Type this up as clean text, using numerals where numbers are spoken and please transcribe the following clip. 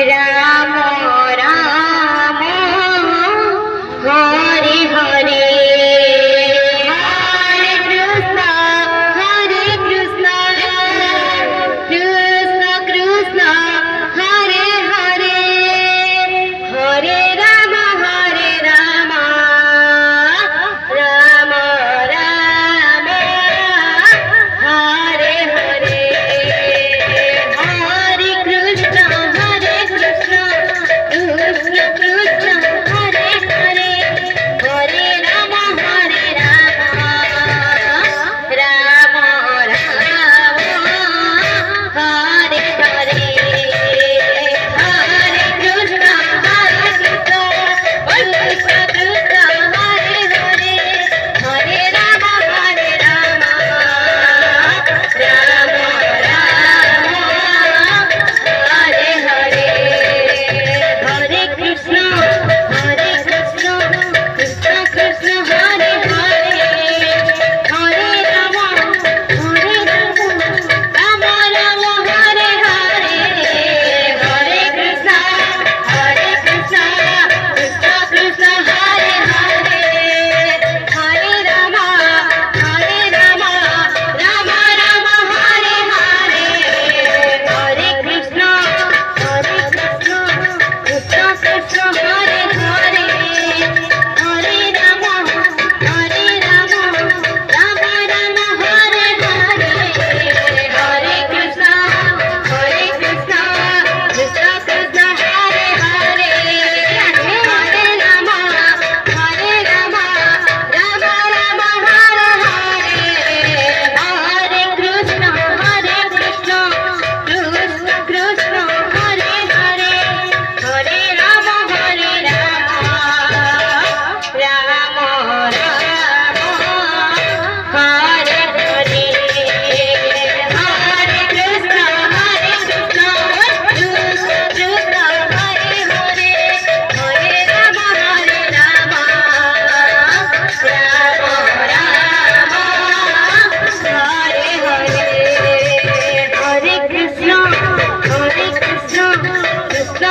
Ram Ram Hare Hare Hare Krishna Krishna Krishna Hare Hare Hare Ram Ram Ram Hare Hare Hare Krishna Krishna Krishna Hare Hare Hare Ram Ram Ram Hare Hare Hare Krishna Krishna Krishna Hare Hare Hare Ram Ram Hare Hare Hare Krishna Krishna Krishna Krishna Hare Hare Hare Ram Ram Ram Hare Hare Hare Krishna Krishna Krishna Krishna Hare Hare Hare Ram Ram Ram Hare Hare Hare Krishna Krishna Krishna Krishna Hare Hare Hare Ram Ram Ram Hare Hare Hare Krishna Krishna Krishna Krishna Hare Hare Hare Ram Ram Ram Hare Hare Hare Krishna Krishna Krishna Hare Hare Hare Ram Ram Hare Hare Hare Krishna Krishna Krishna Hare Hare Hare Ram Ram Hare Hare Hare Krishna Krishna Krishna